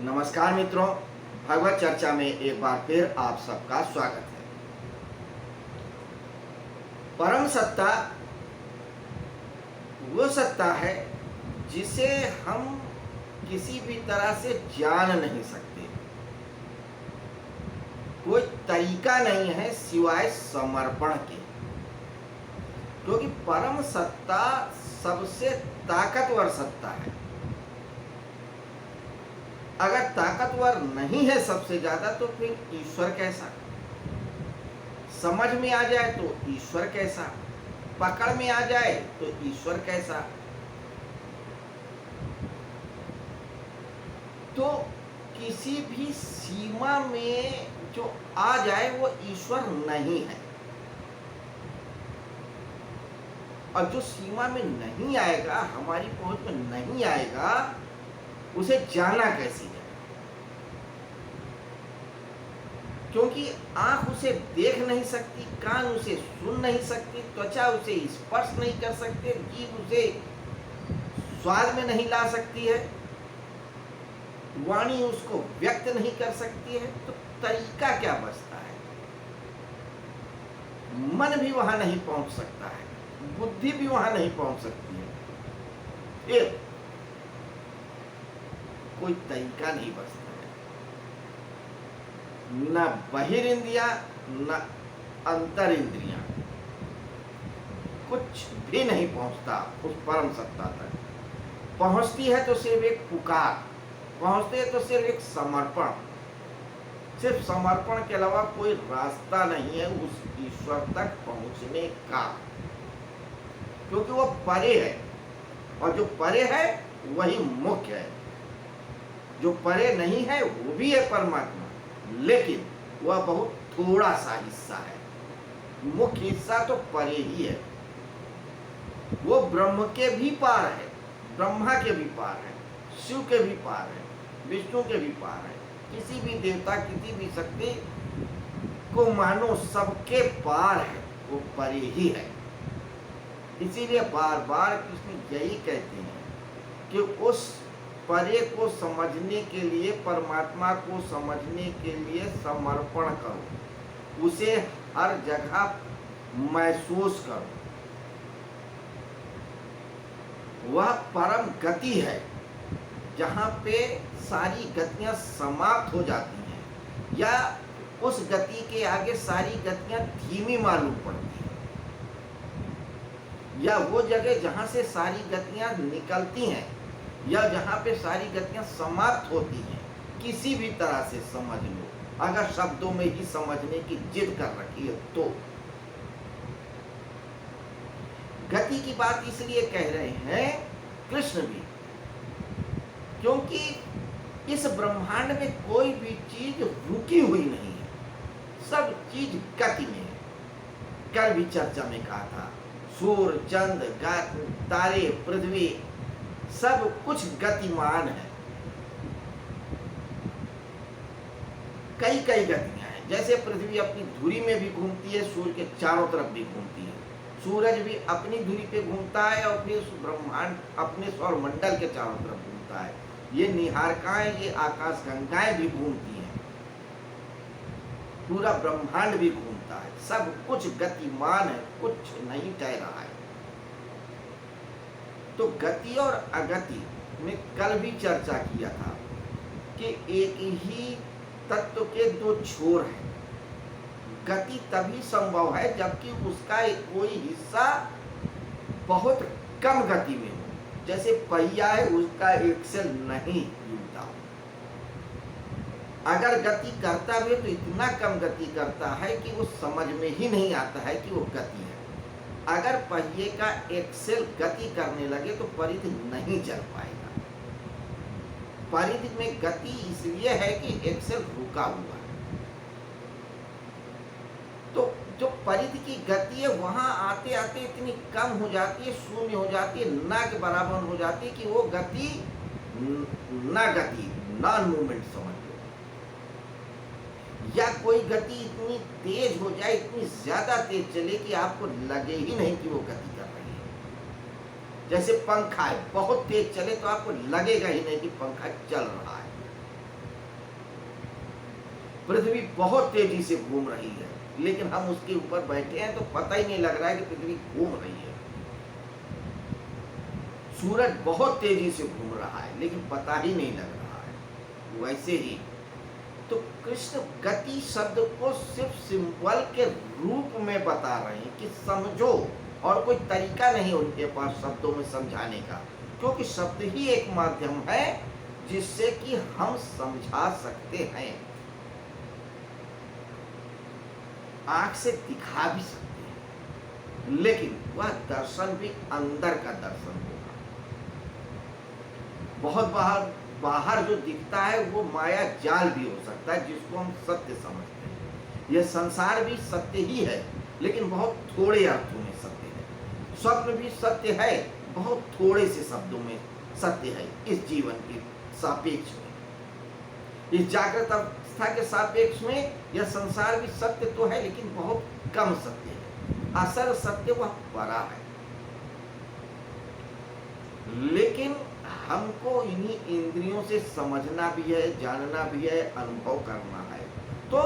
नमस्कार मित्रों, भगवत चर्चा में एक बार फिर आप सबका स्वागत है। परम सत्ता वो सत्ता है जिसे हम किसी भी तरह से जान नहीं सकते। कोई तरीका नहीं है सिवाय समर्पण के, क्योंकि परम सत्ता सबसे ताकतवर सत्ता है। अगर ताकतवर नहीं है सबसे ज्यादा तो फिर ईश्वर कैसा? समझ में आ जाए तो ईश्वर कैसा? पकड़ में आ जाए तो ईश्वर कैसा? तो किसी भी सीमा में जो आ जाए वो ईश्वर नहीं है, और जो सीमा में नहीं आएगा, हमारी पहुंच में नहीं आएगा, उसे जाना कैसे जाए? क्योंकि आंख उसे देख नहीं सकती, कान उसे सुन नहीं सकती, त्वचा उसे स्पर्श नहीं कर सकते, जीभ उसे स्वाद में नहीं ला सकती है, वाणी उसको व्यक्त नहीं कर सकती है, तो तरीका क्या बचता है? मन भी वहां नहीं पहुंच सकता है, बुद्धि भी वहां नहीं पहुंच सकती है, फिर कोई तरीका नहीं बचता है। न बहिर्इंद्रियां न अंतर इंद्रियां, कुछ भी नहीं पहुंचता उस परम सत्ता तक। पहुंचती है तो सिर्फ एक पुकार, पहुंचते है तो सिर्फ एक समर्पण। सिर्फ समर्पण के अलावा कोई रास्ता नहीं है उस ईश्वर तक पहुंचने का, क्योंकि वो परे है, और जो परे है वही मुख्य है। जो परे नहीं है वो भी है परमात्मा, लेकिन वह बहुत थोड़ा सा हिस्सा है। मुख्य हिस्सा तो परे ही है। वो ब्रह्म के भी पार है, ब्रह्मा के भी पार है, शिव के भी पार है, विष्णु के भी पार है। किसी भी देवता, किसी भी शक्ति को मानो सबके पार है, वो परे ही है। इसीलिए बार बार कृष्ण यही कहते हैं कि उस परे को समझने के लिए, परमात्मा को समझने के लिए समर्पण करो, उसे हर जगह महसूस करो। वह परम गति है जहाँ पे सारी गतियाँ समाप्त हो जाती हैं, या उस गति के आगे सारी गतियाँ धीमी मालूम पड़ती हैं, या वो जगह जहाँ से सारी गतियाँ निकलती हैं, या जहाँ पे सारी गतियाँ समाप्त होती हैं। किसी भी तरह से समझ लो, अगर शब्दों में ही समझने की जिद कर रखी है तो। गति की बात इसलिए कह रहे हैं कृष्ण भी, क्योंकि इस ब्रह्मांड में कोई भी चीज रुकी हुई नहीं है, सब चीज गति में है। कल भी चर्चा में कहा था, सूर्य, चंद्र, तारे, पृथ्वी, सब कुछ गतिमान है। कई कई गतियां हैं। जैसे पृथ्वी अपनी धुरी में भी घूमती है, सूर्य के चारों तरफ भी घूमती है, सूरज भी अपनी धुरी पे घूमता है, और फिर ब्रह्मांड अपने सौर मंडल के चारों तरफ घूमता है। ये निहारकाएं, ये आकाश गंगाएं भी घूमती हैं, पूरा ब्रह्मांड भी घूमता है। सब कुछ गतिमान है, कुछ नहीं ठहर रहा है। तो गति और अगति में कल भी चर्चा किया था कि एक ही तत्व के दो छोर हैं। गति तभी संभव है जबकि उसका कोई हिस्सा बहुत कम गति में हो। जैसे पहिया है, उसका एक्सेल नहीं हिलता हो। अगर गति करता भी तो इतना कम गति करता है कि वो समझ में ही नहीं आता है कि वो गति है। अगर पहिए का एक्सेल गति करने लगे तो परिधि नहीं चल पाएगा। परिधि में गति इसलिए है कि एक्सेल रुका हुआ है। तो जो परिधि की गति है वहां आते आते इतनी कम हो जाती है, शून्य हो जाती है, ना के बराबर हो जाती है कि वो गति ना गति, नॉन मूवमेंट समझ लो। या कोई गति इतनी तेज हो जाए, इतनी ज्यादा तेज चले कि आपको लगे ही नहीं कि वो गति कर रही है। जैसे पंखा है, बहुत तेज चले तो आपको लगेगा ही नहीं कि पंखा चल रहा है। पृथ्वी बहुत तेजी से घूम रही है, लेकिन हम उसके ऊपर बैठे हैं तो पता ही नहीं लग रहा है कि पृथ्वी घूम रही है। सूरज बहुत तेजी से घूम रहा है, लेकिन पता ही नहीं लग रहा है। वैसे ही तो कृष्ण गति शब्द को सिर्फ सिंबल के रूप में बता रहे हैं कि समझो, और कोई तरीका नहीं उनके पास शब्दों में समझाने का, क्योंकि शब्द ही एक माध्यम है जिससे कि हम समझा सकते हैं। आंख से दिखा भी सकते हैं, लेकिन वह दर्शन भी अंदर का दर्शन होगा। बहुत बाहर जो दिखता है वो माया जाल भी हो सकता है, जिसको हम सत्य समझते हैं। यह संसार भी सत्य ही है, लेकिन बहुत थोड़े अर्थों में सत्य है। स्वप्न भी सत्य है, बहुत थोड़े से शब्दों में सत्य है। इस जीवन के सापेक्ष में, इस जागृत अवस्था के सापेक्ष में यह संसार भी सत्य तो है, लेकिन बहुत कम सत्य है। असल सत्य वह बड़ा है, लेकिन हमको इन्हीं इंद्रियों से समझना भी है, जानना भी है, अनुभव करना है। तो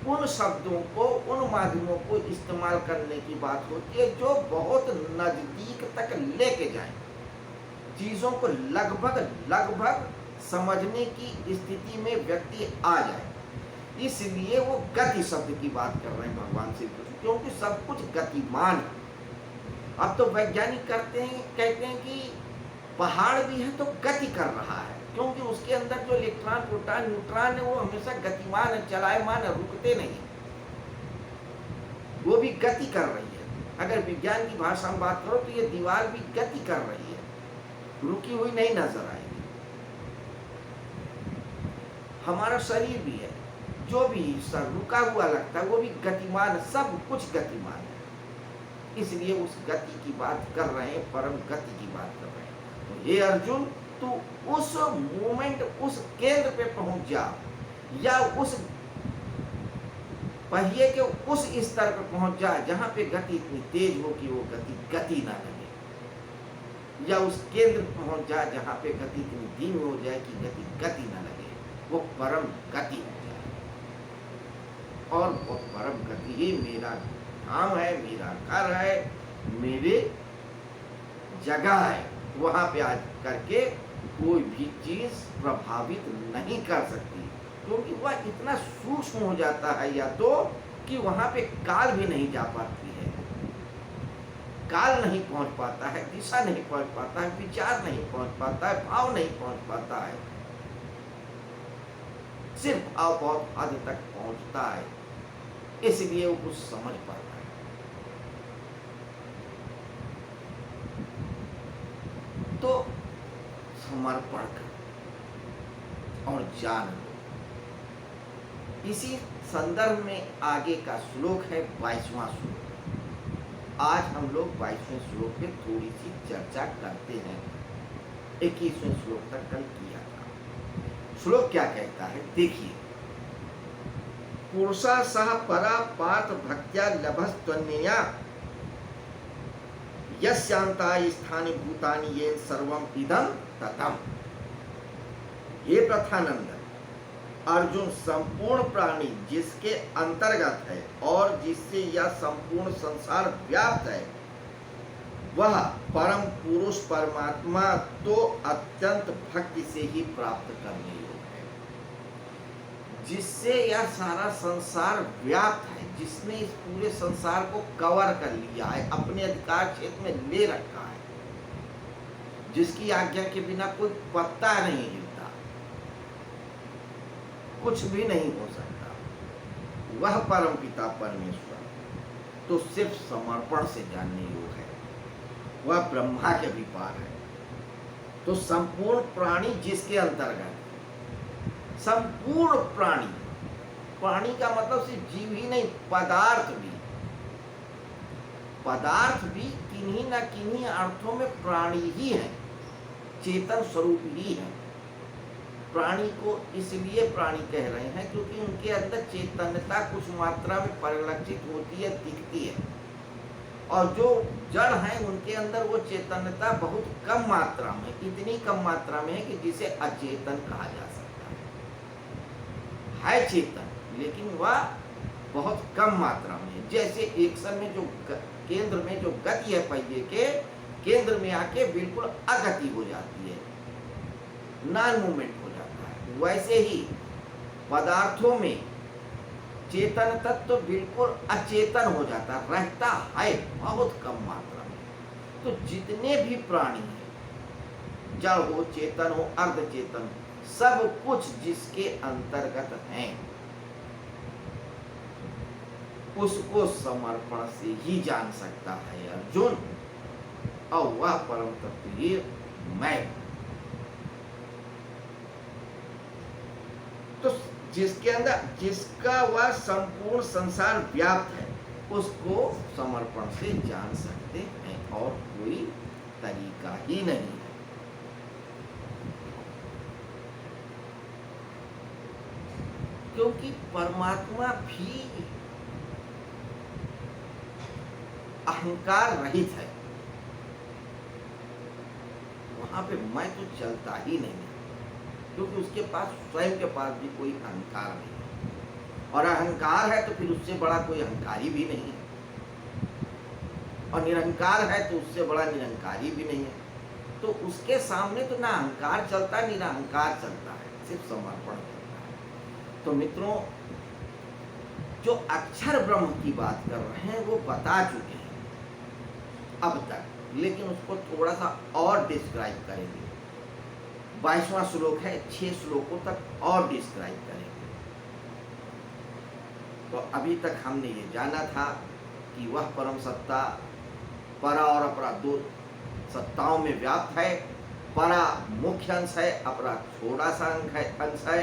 उन शब्दों को, उन माध्यमों को इस्तेमाल करने की बात होती है जो बहुत नजदीक तक लेके जाएं, चीजों को लगभग समझने की स्थिति में व्यक्ति आ जाए। इसलिए वो गति शब्द की बात कर रहे हैं भगवान श्री कृष्ण, क्योंकि सब कुछ गतिमान है। अब तो वैज्ञानिक कहते हैं कि पहाड़ भी है तो गति कर रहा है, क्योंकि उसके अंदर जो इलेक्ट्रॉन, प्रोटॉन, न्यूट्रॉन है वो हमेशा गतिमान है, चलायमान है, रुकते नहीं, वो भी गति कर रही है। अगर विज्ञान की भाषा में बात करो तो ये दीवार भी गति कर रही है, रुकी हुई नहीं नजर आएगी। हमारा शरीर भी है, जो भी हिस्सा रुका हुआ लगता है वो भी गतिमान है, सब कुछ गतिमान है। इसलिए उस गति की बात कर रहे हैं, परम गति की बात कर रहे हैं। हे अर्जुन, तू उस मोमेंट, उस केंद्र पे पहुंच जा, या उस पहिए के उस स्तर पर पहुंच जा जहां पे गति इतनी तेज हो कि वो गति ना लगे, या उस केंद्र पर पहुंच जा जहां पे गति इतनी धीमी हो जाए कि गति ना लगे, वो परम गति हो जाए। और वो परम गति ही मेरा धाम है, मेरा घर है, मेरे जगह है। वहां पे आज करके कोई भी चीज प्रभावित नहीं कर सकती, क्योंकि वह इतना सूक्ष्म हो जाता है, या तो कि वहां पे काल भी नहीं जा पाती है, काल नहीं पहुंच पाता है, दिशा नहीं पहुंच पाता है, विचार नहीं पहुंच पाता है, भाव नहीं पहुंच पाता है। सिर्फ भाव बहुत हद तक पहुंचता है, इसलिए वो कुछ समझ पाता है। तो समर्पण कर और जान लो। इसी संदर्भ में आगे का श्लोक है 22वां श्लोक। आज हम लोग 22वें श्लोक पे थोड़ी सी चर्चा करते हैं। 21वें श्लोक तक कल किया था। श्लोक क्या कहता है देखिए, पुरुषा सह परा पार्थ भक्त्या लभस्त्वन्यया यस्यांताय स्थानि भूतानि येन सर्वम इदं ततम्। ये प्रथानंद अर्जुन, संपूर्ण प्राणी जिसके अंतर्गत है और जिससे यह संपूर्ण संसार व्याप्त है, वह परम पुरुष परमात्मा तो अत्यंत भक्ति से ही प्राप्त करने योग्य है। जिससे यह सारा संसार व्याप्त है, जिसने इस पूरे संसार को कवर कर लिया है, अपने अधिकार क्षेत्र में ले रखा है, जिसकी आज्ञा के बिना कोई पत्ता नहीं हिलता, कुछ भी नहीं हो सकता, वह परम पिता परमेश्वर तो सिर्फ समर्पण से जानने योग्य है। वह ब्रह्मा के भी पार है। तो संपूर्ण प्राणी जिसके अंतर्गत, संपूर्ण प्राणी, प्राणी का मतलब सिर्फ जीव ही नहीं, पदार्थ भी किन्हीं न किन्हीं अर्थों में प्राणी ही है, चेतन स्वरूप ही है। प्राणी को इसलिए प्राणी कह रहे हैं क्योंकि उनके अंदर चैतन्यता कुछ मात्रा में परिलक्षित होती है, दिखती है, और जो जड़ हैं उनके अंदर वो चैतन्यता बहुत कम मात्रा में, इतनी कम मात्रा में है कि जिसे अचेतन कहा जा सकता है चेतन, लेकिन वह बहुत कम मात्रा में, जैसे एक्शन में जो केंद्र में जो गति है पहिए के केंद्र में आके बिल्कुल अगति हो जाती है, नॉन मूवमेंट हो जाता है, वैसे ही पदार्थों में चेतन तत्व बिल्कुल अचेतन हो जाता, रहता है बहुत कम मात्रा में। तो जितने भी प्राणी हैं, जड़ हो, चेतन हो, अर्ध चेतन, सब कुछ जिसके अंतर्गत हैं उसको समर्पण से ही जान सकता है अर्जुन, और वह परम तत्व ही मैं। तो जिसके अंदर जिसका वह संपूर्ण संसार व्याप्त है उसको समर्पण से जान सकते हैं, और कोई तरीका ही नहीं है। क्योंकि परमात्मा भी अहंकार रहित है, वहां पे मैं तो चलता ही नहीं है, क्योंकि उसके पास स्वयं के पास भी कोई अहंकार नहीं है, और अहंकार है तो फिर उससे बड़ा कोई अहंकारी भी नहीं है, और निरंकार है तो उससे बड़ा निरंकारी भी नहीं है। तो उसके सामने तो ना अहंकार चलता है, निरंकार चलता है, सिर्फ समर्पण चलता है। तो मित्रों, जो अक्षर ब्रह्म की बात कर रहे हैं वो बता चुके हैं अब तक, लेकिन उसको थोड़ा सा और डिस्क्राइब करेंगे। 22वां श्लोक है, 6 श्लोकों तक और डिस्क्राइब करेंगे। तो अभी तक हमने ये जाना था कि वह परम सत्ता परा और अपरा दो सत्ताओं में व्याप्त है। परा मुख्य अंश है, अपरा छोटा सा अंश है,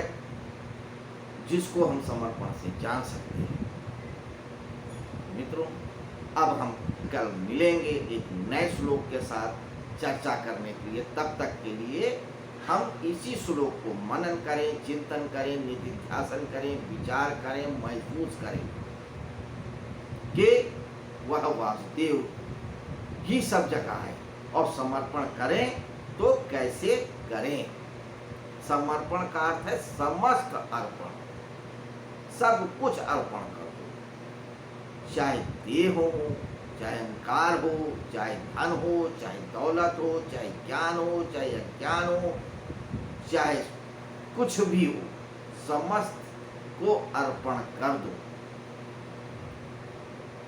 जिसको हम समर्पण से जान सकते हैं। मित्रों, अब हम कल मिलेंगे एक नए श्लोक के साथ चर्चा करने के लिए। तब तक के लिए हम इसी श्लोक को मनन करें, चिंतन करें, निधिध्यासन करें, विचार करें, महसूस करें कि वह वासुदेव ही सब जगह है, और समर्पण करें तो कैसे करें। समर्पण का अर्थ है समस्त अर्पण, सब कुछ अर्पण कर दो, चाहे देह हो, चाहे अहंकार हो, चाहे धन हो, चाहे दौलत हो, चाहे ज्ञान हो, चाहे अज्ञान हो, चाहे कुछ भी हो, समस्त को अर्पण कर दो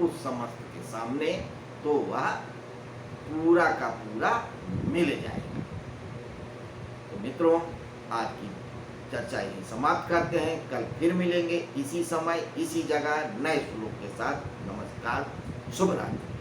उस समस्त के सामने, तो वह पूरा का पूरा मिल जाएगा। तो मित्रों, आज की चर्चा यही समाप्त करते हैं। कल फिर मिलेंगे इसी समय, इसी जगह, नए श्लोक के साथ। नमस्कार, शुभ रात्रि।